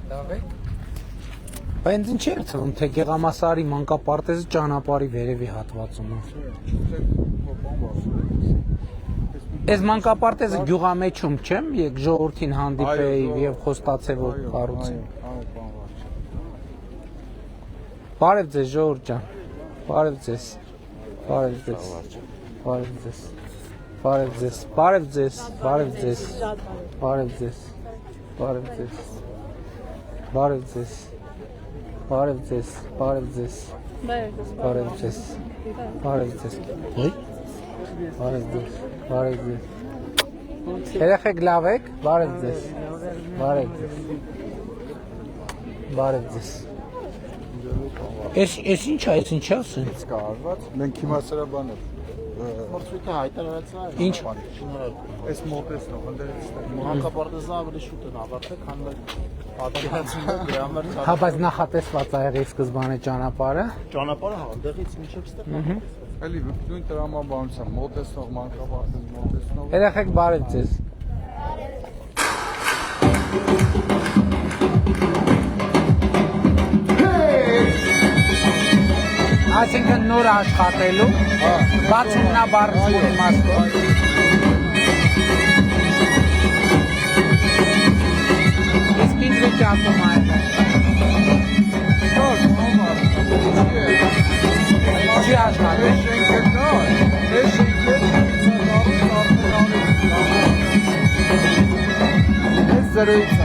Բայց ինչ էր թվում, թե Գեղամասարի մանկապարտեզը ճանապարհի վերևի հատվածում է։ Այս մանկապարտեզը գյուղամեջում չեմ, եկ ժողովրդին հանդիպեի եւ խոստացեի որ կառուցեն։ Բարև ձեզ ժողովուրդ ջան։ Բարև ձեզ։ Բարև ձեզ։ Բարև ձեզ։ Բարև ձեզ։ Բարև ձեզ։ Բարև ձեզ։ Բարև ձեզ։ Բարև ձեզ։ Բարև ձեզ։ Բարև ձեզ, բարև ձեզ, բարև ձեզ, բարև ձեզ, բարև ձեզ, բարև ձեզ, երեխեք լավ եք, բարև ձեզ, բարև ձեզ, բարև ձեզ, ես ինչ ասեն? Մենք հիմա սրա բան է Մրցույթը հայտարարացա Ինչ? Այս մոտեցնող ընդերից Մանկապարտեզը ավելի շուտ են ավարտել, քան պատկերացնում դրա համար Հա, բայց նախատեսված է եղի սկզբանե ճանապարհը։ ճանապարհը հանդերից մինչև ստեղ։ էլի նույն տրամաբանության մոտեցնող մանկապարտեզ մոտեցնող Երեխեք բարև ձեզ։ Այսինքն նոր աշխատելու, բացումնաբարձվի իմաստով։ Իսկ ինչ վիճակում է։ Չի աշխատել։ Այս զրույց է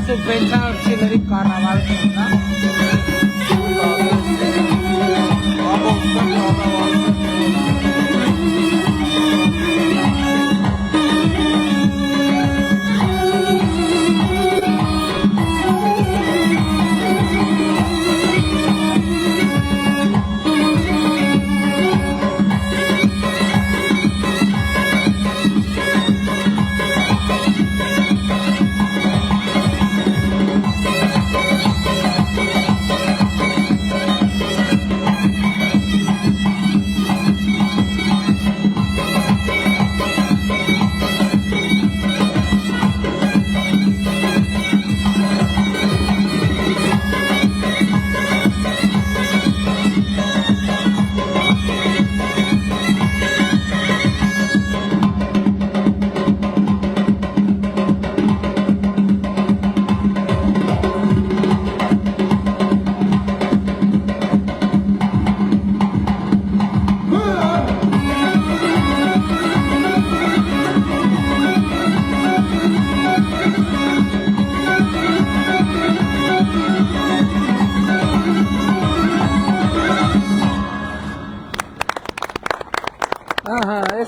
Subvenționării carnavalului, da?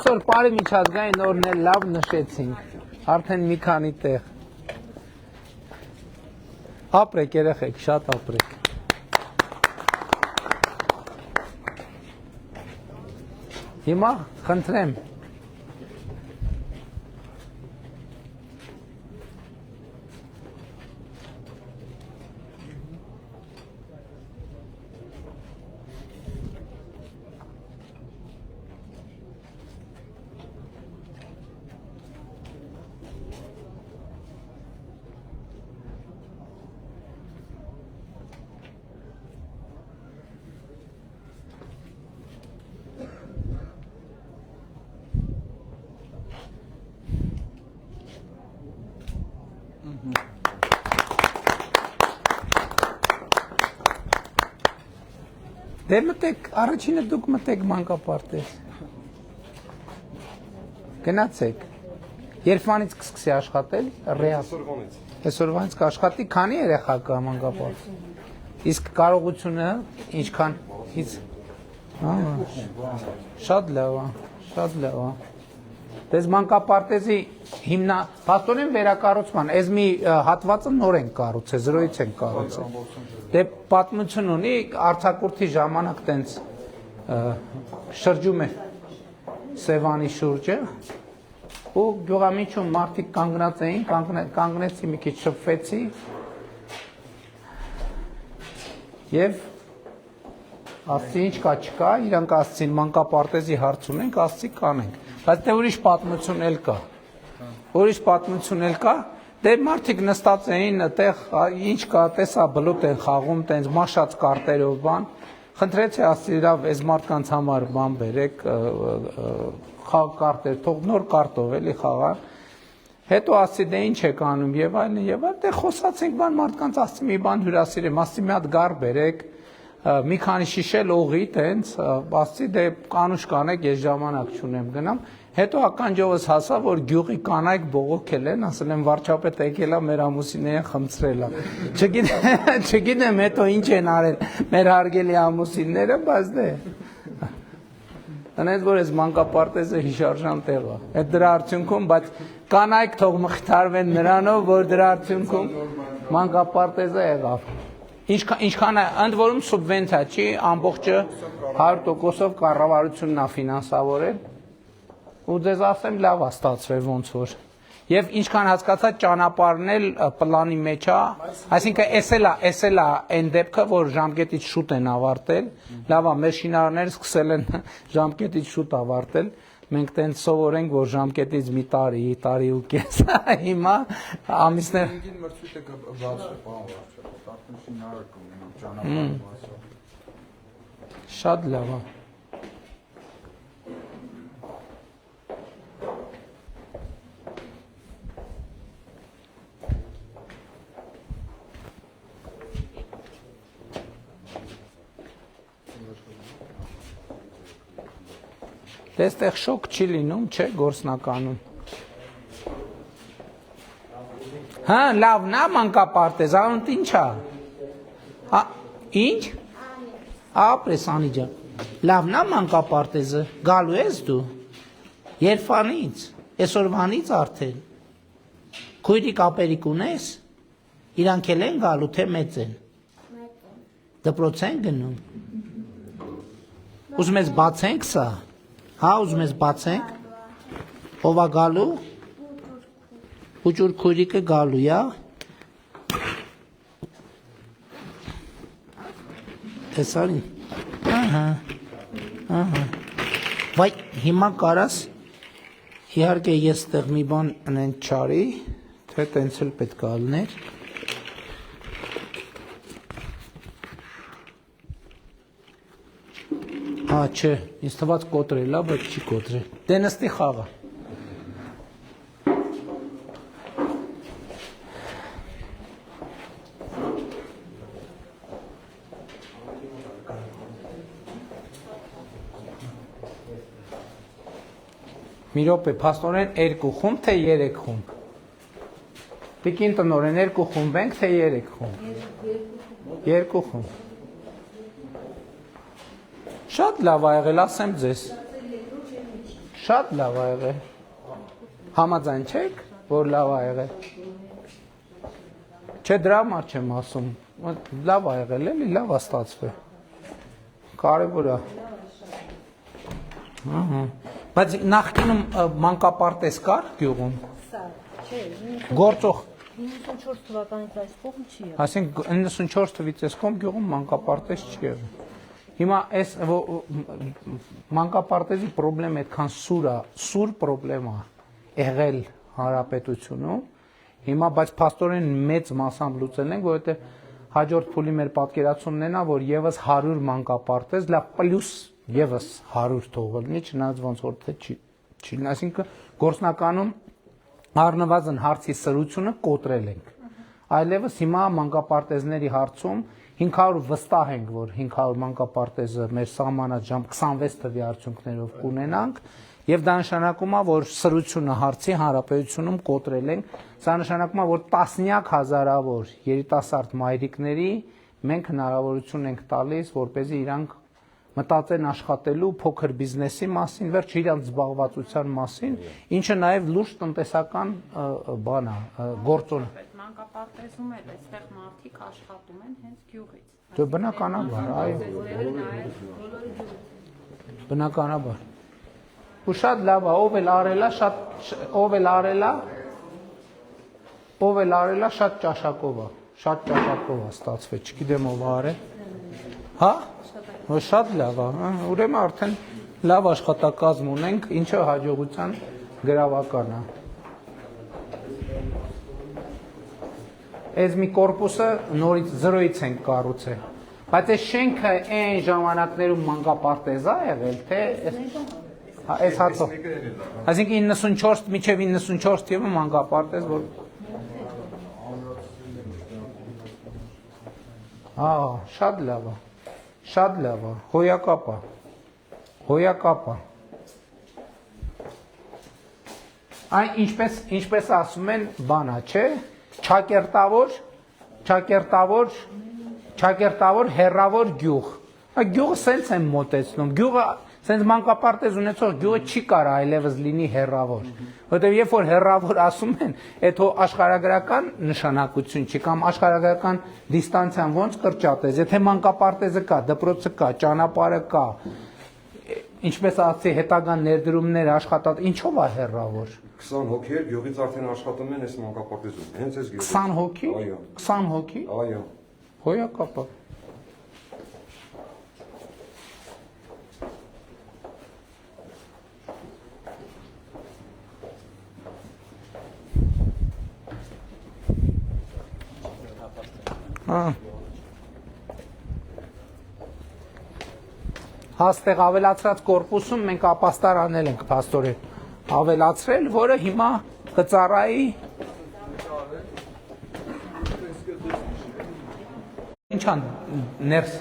Այսօր բարի միջազգային օրն էլ լավ նշեցինք։ Արդեն մի քանի տեղ։ Ապրեք երեխեք, շատ ապրեք։ Հիմա խնդրեմ Դե մտեք, առաջինը դուք մտեք մանկապարտեզ։ Գնացեք։ Երբանից կսկսի աշխատել, ռեալ։ Այսօրվանից կաշխատի, քանի երեխա կա մանկապարտեզ։ Իսկ կարողությունը ինչքան շատ լավ է, շատ լավ է։ Դες մանկապարտեզի փաստորեն վերակառուցման, այս մի հատվածը նոր են կառուցել, զրոյից են կառուցել։ Դե պատմություն ունի, արձակուրդի ժամանակ տենց շրջում է Սևանի շուրջը ու գյուղամիջում մարդիկ կանգնած էին, կանգնեցի մի քիչ շփվեցի եւ ասացի ինչ կա չկա, իրանք ասացին մանկապարտեզի հարց ունենք, ասացի կանենք, բայց դե ուրիշ պատմություն էլ կա, դե մարդիկ նստած էին այդտեղ, ինչ կա, տեսա բլուտ են խաղում, տենց մաշած կարտերով բան, խնդրեցի ասացի լավ, այս մարդկանց համար բան բերեք, կարտեր, թող նոր կարտով էլի խաղան, հետո ասացի դե ինչ եք անում եւ այլն, դե խոսացինք բան մարդկանց ասացի մի բան հյուրասիրեմ, ասացի մի հատ գար բերեք, մի քանի շիշել օղի տենց, ասացի դե կանուշ կանեք, ես ժամանակ չունեմ գնամ, հետո ականջովս հասա, որ գյուղի կանայք բողոքել են, ասել են վարչապետ եկել է մեր ամուսիններին խմցրել է, չգիտեմ հետո ինչ են արել մեր հարգելի ամուսինները, բայց դե Տնես որ ես մանկապարտեզը հիշարժան տեղ է, այդ դրա արդյունքում, բայց կանայք թող մխիթարվեն նրանով, որ դրա արդյունքում մանկապարտեզը եղավ։ Ինչքան է, ընդ որում սուբվենցիա չի, ամբողջը 100%-ով կառավարությունն է ֆինանսավորել, ու ձեզ ասեմ լավ է ստացվել ոնց որ։ Եվ ինչքան հասկացա ճանապարհն էլ պլանի մեջ է, այսինքն էս էլ է այն դեպքը, որ ժամկետից շուտ են ավարտել, լավ է, մեր շինարարները սկսել են ժամկետից շուտ ավարտել, մենք տենց սովորենք, որ ժամկետից մի տարի ու կես, հիմա ամիսներ մրցույթը բացվում է, պարոն վարչապետ, արդեն շինարար կունենամ ճանապարհը մասը։ Շատ լավ է։ Դեստեղ շոկ չի լինում, չէ, գործնականում։ Հա, լավն է մանկապարտեզ, անդ ինչ է։ Ինչ։ Ապրես Անի ջան։ Լավն է մանկապարտեզը, գալու ես դու։ Երբանից, այսօրվանից արդեն։ Քույրիկ ապերիկ ունես։ Իրանք էլ են գալու, թե մեծ են։ Դպրոց են գնում։ Ուզում ես բացենք սա։ Հա, ուզում ես բացենք, ով է գալու, ուջուր քույրիկը գալու, յա, տեսարին, վայ, հիմա կարաս, իհարկե ես տեղ մի բան ընեն չարի, թե տենց էլ պետք է ալներ, Հա, չէ, ինձ թված կոտրել է, բայց չի կոտրել։ Դե նստի խաղը։ Մի րոպե, փաստորեն 2 խումբ, թե 3 խումբ։ Տիկին տնօրեն 2 խումբ ենք, թե 3 խումբ։ 2 խումբ։ Շատ լավ ա եղել, ասեմ ձեզ։ Շատ լավ ա եղել։ Համաձայն չեք, որ լավ ա եղել։ Չէ, դրա համար չեմ ասում։ Լավ ա եղել, էլի լավ ա ստացվել։ Կարևոր ա։ Ահա։ Բայց նախկինում մանկապարտեզ կար գյուղում։ Սա, չէ, Գործող 94 թվականից այս կողմ չի եղել։ Այսինքն 94 թվականից այս կողմ գյուղում մանկապարտեզ չի եղել։ Հիմա այս մանկապարտեզի խնդրեմ այդքան սուր խնդրեմ է եղել հանրապետությունում։ Հիմա բայց փաստորեն մեծ մասամբ լուծել են, որովհետև հաջորդ փուլի մեր պատկերացումն են, որ եւս 100 մանկապարտեզ, լավ պլյուս եւս 100 թողել, մի չնայած ոնց որ թե չի։ Այսինքն գործնականում առնվազն հարցի սրությունը կոտրել ենք։ Այլևս հիմա մանկապարտեզների հարցում 500 վստահ ենք, որ 500 մանկապարտեզը մեր սահմանած ժամ 26 թվի արդյունքներով կունենանք, եւ դա նշանակում է, որ սրությունը հարցի հանրապետությունում կոտրել ենք, սա նշանակում է, որ տասնյակ հազարավոր երիտասարդ մայրիկների մենք հնարավորություն ենք տալիս, որպեսզի իրանք մտածեն աշխատելու փոքր բիզնեսի մասին, վերջ իրանց զբաղվածության մասին, ինչը նաև լուրջ տնտեսական բան է, գործոն։ Մանկապարտեզում էլ այստեղ մարդիկ աշխատում են հենց գյուղից։ Դե բնականաբար, այո։ Բնականաբար։ Ու շատ լավ է, ով էլ արելա շատ ճաշակով է, ստացվել, չգիտեմ ով արել։ Հա? Շատ լավ է, ուրեմն արդեն լավ աշխատակազմ ունենք, ինչը հաջողության գրավական է։ Այս մի կորպուսը նորից զրոյից ենք կառուցել, բայց այս շենքը այն ժամանակներում մանկապարտեզ է եղել, թե այս հացով։ Այսինքն 94 մինչև 94 թվականը մանկապարտեզ, որ շատ լավ է։ Շատ լավ է, հոյակապ է։ Այն ինչպես ասում են բանա, չէ, ճակերտավոր հեռավոր գյուղ։ Գյուղը սենց են մոտեցնում, գյուղը սենց մանկապարտեզ ունեցող գյուղը չի կարա այլևս լինի հեռավոր, որտեղ երբ որ հեռավոր ասում են, այդ աշխարհագրական նշանակություն չի կամ աշխարհագրական դիստանցիան ոնց կրճատես, եթե մանկապարտեզը կա, դպրոցը կա, ճանապարհը կա, ինչպես ասացի, հետագան ներդրումներ աշխատած, ինչով է հեռավոր։ 20 հոգի գյուղից արդեն աշխատում են այս մանկապարտեզում, հենց այս գյուղից։ 20 հոգի։ 20 հոգի։ Այո։ Հոյակապ է։ Հաստեղ ավելացրած կորպուսում մենք ապաստար անել ենք փաստորեն ավելացրել, որը հիմա կծառայի ինչան ներս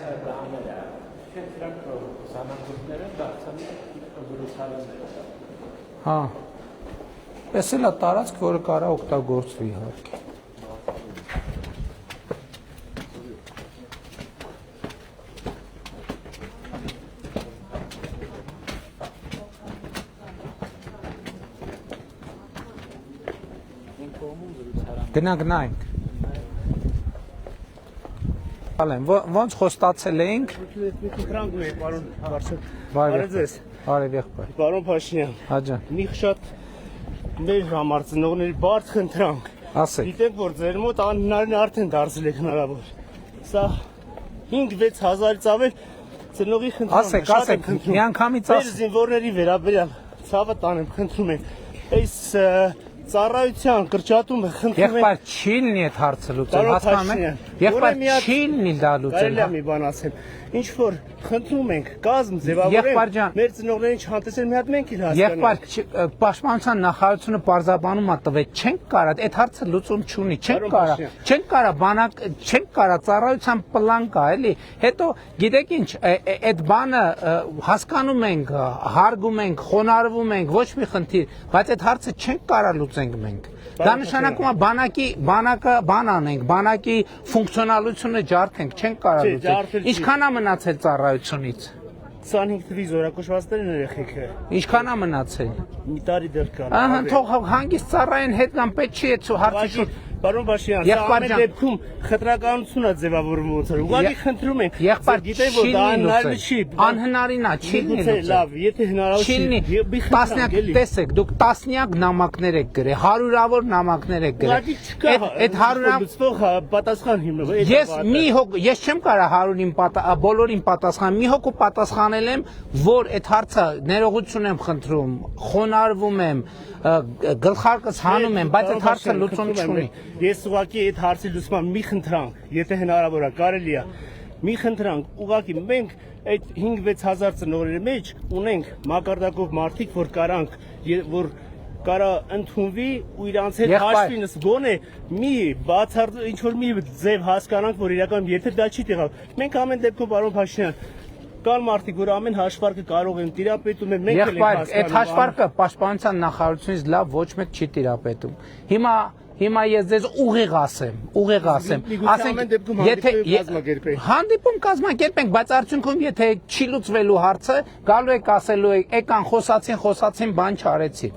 հա պես էլ է տարածք, որը կարա օգտագործվի իհարկե։ Գնանք։ Ոնց խոստացել էինք։ Ֆրանկ ունի, պարոն Վարչապետ։ Բարև ձեզ։ Բարև եղբայր։ Պարոն Փաշինյան։ Հաջա։ Մի շատ մեր համար ծնողների բարդ խնդրանք։ Ասեք։ Գիտենք, որ ձեր մոտ անհնարին արդեն դարձել եք հնարավոր։ Սա 5-6 հազարից ավել ծնողի խնդրանք։ Ասեք, մի անգամից ասեք։ Մեր զինվորների վերաբերյալ ցավը տանեմ, խնդրում ենք։ Այս ծառայության կրճատումը խնդրում ենք։ Եղբայր չի լինի այդ հարցը լուծել, հասկանում եք։ Եղբայր չի լինի դա լուծել։ Կարելի է մի բան ասել։ Ինչ որ խնդրում ենք, կազմ ձևավորենք, մեր ծնողներին չհանտեսել մի հատ մենք էլ հասկանանք։ Եղբայր, պաշտպանության նախարարությունը պարզաբանում է տվել, չենք կարա, այդ հարցը լուծում չունի, չենք կարա ծառայության պլան կա, էլի։ Հետո գիտեք ինչ, այդ բանը հասկանում ենք, հարգում ենք, խոնարհվում ենք, ոչ մի խնդիր, բայց այդ հարցը չենք կարա լուծենք մենք։ Դա նշանակում է բան անենք, բանակի ֆունկցիոնալությունը ջարդենք, չենք կարա լուծել։ Ինչքան է մնացել ծառայությունից։ 25 թվի զորակոչվածներն երեխեքը։ Ինչքան է մնացել։ Մի տարի դեռ կան։ Ահա թող հանգիստ ծառայեն հետ կամ պետք չի այդ հարցի շուտ։ Պարոն Բաշյան, սա ամեն դեպքում խտրականություն է ձևավորվում ոնց որ։ Ուղղակի խնդրում ենք։ Եղբայր, գիտեք որ դա անհնարին չի։ Անհնարին է, չի լինի։ Լավ, եթե հնարավոր չի։ Տասնյակ տեսեք, դուք տասնյակ նամակներ եք գրել, հարյուրավոր նամակներ եք գրել։ Այդ 100 պատասխան հիմնով։ Ես չեմ կարող 100-ին բոլորին պատասխան, մի հոգու պատասխանել եմ, որ այդ հարցը ներողություն եմ խնդրում, խոնարհվում եմ, գլխարկս հանում եմ, բայց այդ հարցը լուծում չունի։ Ես ուղղակի այդ հարցի լուծման մի խնդրանք, եթե հնարավոր է, կարելի է, մի խնդրանք, ուղղակի մենք այդ 5-6 հազար ծնողների մեջ ունենք մակարդակով մարդիկ, որ կարանք, որ կարա ընդունվի ու իրանց հետ հաշվինս գոնե մի բացարձակ ինչ որ մի ձև հասկանանք, որ իրական եթե դա չի տեղավ։ Մենք ամեն դեպքում պարոն Փաշինյան կան մարդիկ, որ ամեն հաշվարկը կարող են տիրապետում են, մենք էլ ենք հասկանում։ Այդ հաշվարկը պաշտպանության նախարարությունից լավ ոչ մեկ չի տիրապետում։ Հիմա ես ձեզ ուղիղ ասեմ, եթե հանդիպում կազմակերպենք, բայց արդյունքում եթե չի լուծվելու հարցը, գալու եք ասելու եք, եկան խոսացին, բան չարեցին։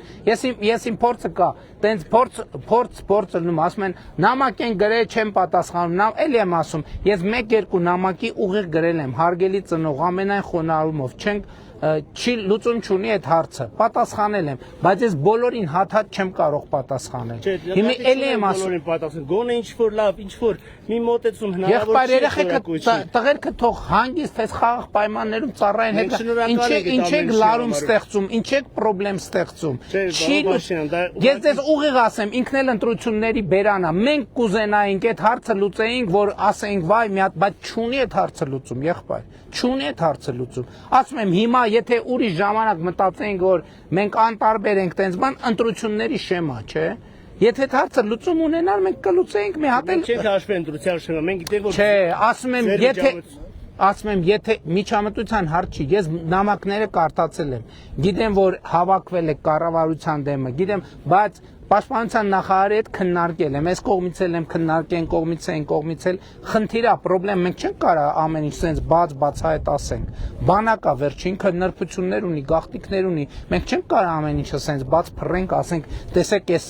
Ես իմ փորձը կա, տենց փորձ լնում, ասում են նամակ են գրել, չեմ պատասխանում, էլի եմ ասում, ես 1-2 նամակի ուղիղ գրել եմ, հարգելի ծնող, ամենայն խոնարհումով, չի լուծում չունի այդ հարցը, պատասխանել եմ, բայց ես բոլորին հատ չեմ կարող պատասխանել։ Հիմա էլի եմ ասում, գոնե ինչ որ լավ, ինչ որ մի մոտեցում հնարավոր չի։ Երեխեքը տղերքը թող հանգիստ այս խաղաղ պայմաններում ծառայեն հետ։ Ինչ եք լարում ստեղծում, ինչ եք խնդրեմ ստեղծում։ Ես ձեզ ուղիղ ասեմ, ինքն էլ ընտրությունների բերան է։ Մենք կուզենայինք այդ հարցը լուծեինք, որ ասենք վայ մի հատ, բայց չունի այդ հարցը լուծում, եղբայր։ Չունի այդ հարցը լուծում։ Ասում եմ հիմա եթե ուրիշ ժամանակ մտածենք, որ մենք անտարբեր ենք տենց բան, ընտրությունների շեմա, չէ։ Եթե այդ հարցը լուծում ունենար, մենք կլուծեինք մի հատ էլ։ Չենք հաշվի ընտրության շեմա, մենք գիտենք որ։ Չէ, ասում եմ, եթե միջամտության հարց չի, ես նամակները կարդացել եմ, գիտեմ, որ հավաքվել է կառավարության դեմը, գիտեմ, բայց պաշտպանության նախարարի հետ քննարկել եմ, այս կողմից եմ քննարկեն, կողմից էլ խնդիրը, պրոբլեմ, մենք չենք կարող ամեն ինչ sense բացահայտ ասենք։ Բանակա վերջին քննարկություններ ունի, գաղտնիքներ ունի, մենք չենք կարող ամեն ինչը sense բաց փռենք, ասենք, տեսեք, էս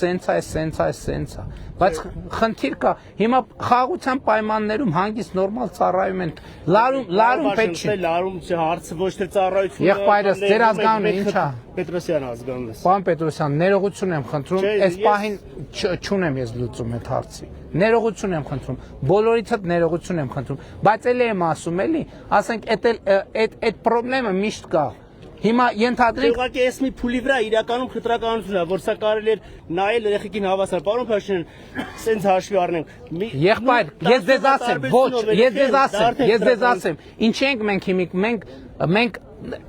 sense է, բայց խնդիր կա։ Հիմա խաղաղության պայմաններում հանգիստ նորմալ ծառայում են, լարում պետք չի։ Լարում հարցը ոչ թե ծառայություն։ Եղբայրս, ձեր ազգանունը ի՞նչ է։ Պետրոսյան ազգանունը։ Պարոն Պետրոսյան, ներողություն եմ խնդրում, այս պահին չունեմ ես լուծում այդ հարցի։ Ներողություն եմ խնդրում, բոլորիցս ներողություն եմ խնդրում, բայց էլի եմ ասում, էլի, ասենք այդ խնդրեմը միշտ կա։ Հիմա ենթադրենք ուղղակի էս մի փուլի վրա իրականում խտրականություն է, որ սա կարելի է նայել երեխեքին հավասար։ Պարոն Փաշինյան, սենց հաշվի առնենք։ Եղբայր, ես ձեզ ասեմ, ոչ, ես ձեզ ասեմ, ինչ ենք մենք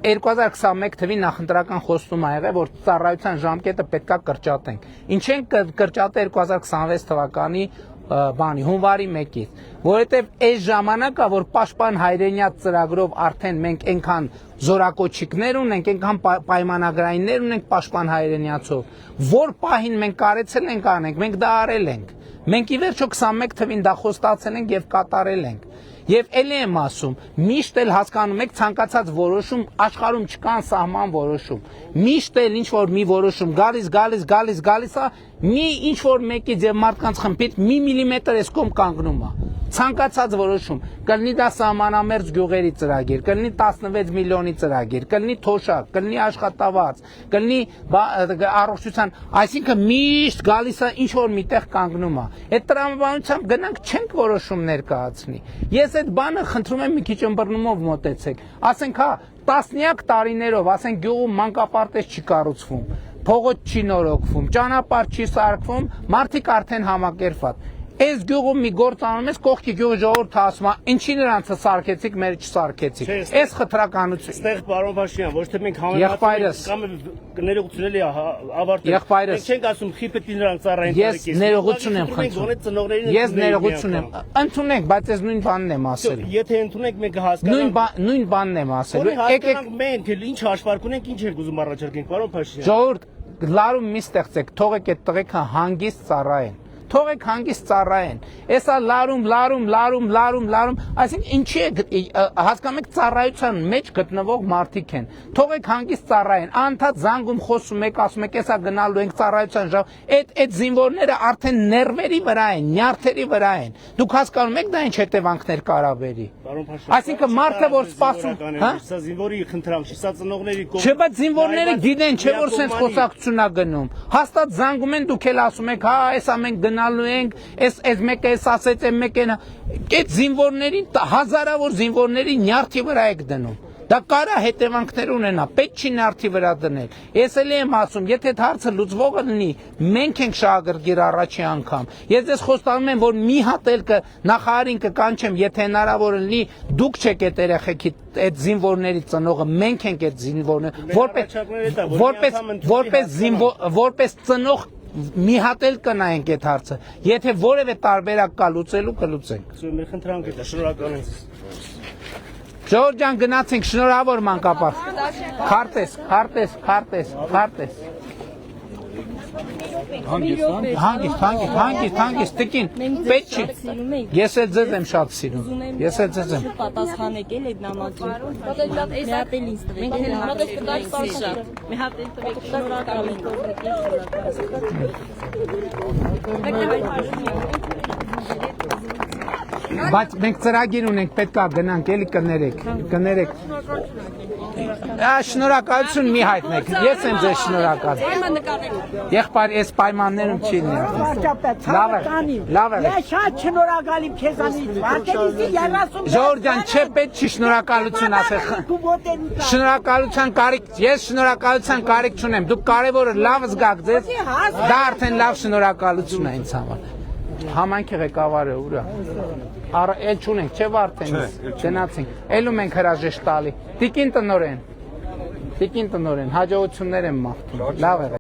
2021 թվի նախընտրական խոստում ա եղել, որ ծառայության ժամկետը պետքա կրճատենք։ Ինչ ենք կրճատել 2026 թվականի հունվարի 1-ից, որովհետև այս ժամանակա, որ պաշտպան հայրենիաց ծրագրով արդեն մենք այնքան զորակոչիկներ ունենք, այնքան պայմանագրայիններ ունենք պաշտպան հայրենիացով, որ պահին մենք կարեցել ենք անենք, մենք դա արել ենք։ Մենք ի վերջո 21 թվին դա խոստացել ենք եւ կատարել ենք։ Եվ էլի եմ ասում, միշտ էլ հասկանում եք ցանկացած որոշում աշխարհում չկան սահման որոշում։ Միշտ էլ ինչ որ մի որոշում գալիս է, մի ինչ որ մեկից եւ մարդկանց խմբից մի միլիմետր էս կողմ կանգնում է։ Ցանկացած որոշում կլինի դա սահմանամերձ գյուղերի ծրագիր, կլինի 16 միլիոնի ծրագիր, կլինի թոշակ, կլինի աշխատավարձ, կլինի առողջության, այսինքն միշտ գալիս է ինչ որ միտեղ կանգնում է։ Այդ տրամաբանությամբ գնանք չենք որոշում ներկայացնի։ Ես այդ բանը խնդրում եմ մի քիչ ըմբռնումով մոտեցեք։ Ասենք հա, տասնյակ տարիներով, ասենք գյուղում մանկապարտեզ չի կառուցվում, փողոց չի նորոգվում, ճանապարհ չի սարքվում, մարդիկ արդեն համակերպված։ Այս գյուղում մի գործ անում ես, կողքի գյուղի ժողովուրդը ասում է, ինչի նրանցը սարքեցիք, մեր չսարքեցիք։ Այս խտրականություն։ Այստեղ պարոն Փաշինյան, ոչ թե մենք համեմատում ներողություն էլի ավարտել։ Մենք չենք ասում խիպետի նրանք ծառայեն տարեկես։ Ես ներողություն եմ խնդրում։ Ես ներողություն եմ։ Ընդունենք, բայց ես նույն բանն եմ ասել։ Եթե ընդունենք, մենք կհասկանանք։ Նույն բանն եմ ասել։ Եկեք մենք ինչ հաշվարկ ունենք, ինչ ենք ուզում առաջարկենք, պարոն Փաշինյան։ Ժողովուրդ լարում մի ստեղծեք, թողեք այդ տղեկը հանգիստ ծառայեն։ թողեք հանգիստ ծառայեն։ Էսա լարում, այսինքն ինչի է հասկանում եք ծառայության մեջ գտնվող մարդիկ են։ Թողեք հանգիստ ծառայեն, անդադ զանգում խոսում եք, ասում եք, էսա գնալու ենք ծառայության ժամ, այդ զինվորները արդեն ներվերի վրա են, նյարդերի վրա են։ Դուք հասկանում եք դա ինչ հետևանքներ կարա բերի։ Այսինքն մարդը որ սպասում, հա? Սա զինվորի խնդրանք չի, սա ծնողների կողմից։ Չէ, բայց զինվորները գիտեն, չէ որ sense խոսակցություն է գնում։ Հաստատ զանգում են, դուք էլ ասում եք, հա, էսա մենք գնալու ենք, էս մեկը էս ասեց, այն մեկը այդ զինվորների հազարավոր զինվորների նյարդի վրա եք դնում։ Դա կարա հետևանքներ ունենա, պետք չի նյարդի վրա դնել։ Ես էլ եմ ասում, եթե այդ հարցը լուծվողը լինի, մենք ենք շահագրգիռ առաջի անգամ։ Ես ձեզ խոստանում եմ, որ մի հատ էլ նախարարին կկանչեմ, եթե հնարավոր լինի, դուք չեք այդ երեխեքի այդ զինվորների ծնողը, մենք ենք այդ զինվորները, որպես ծնող մի հատ էլ կնայենք այդ հարցը։ Եթե որևէ տարբերակ կա լուծելու, կլուծենք։ Մեր խնդրանքը դա շնորհակալ ենք։ Ժողովուրդ ջան, գնացինք, շնորհավոր մանկապահ։ Քարտես։ Հանգիստ, տիկին, պետք չի։ Ես էլ ձեզ եմ շատ սիրում։ Պատասխանեք էլ այդ նամակին։ Մի հատ էլ ինձ տվեք։ Մի հատ էլ տվեք, շնորհակալ ենք։ Բայց մենք ծրագիր ունենք, պետք է գնանք, էլի կներեք։ Շնորհակալություն մի հայտնեք, ես եմ ձեզ շնորհակալ։ Եղբայր, այս պայմաններում չի լինի։ Լավ է։ Ես շատ շնորհակալ եմ քեզանից։ Ժողովուրդ ջան, չէ պետք չի շնորհակալություն ասել։ Ես շնորհակալության կարիք չունեմ։ Դուք կարևորը լավ զգաք ձեզ։ Դա արդեն լավ շնորհակալություն է ինձ համար։ Համայնքի ղեկավարը ուր է։ Էլ չունենք, չէ՞ Վարդեն։ Գնացինք։ Էլում ենք հրաժեշտ տալի։ Տիկին տնօրեն, հաջողություններ եմ մաղթում։ Լավ է։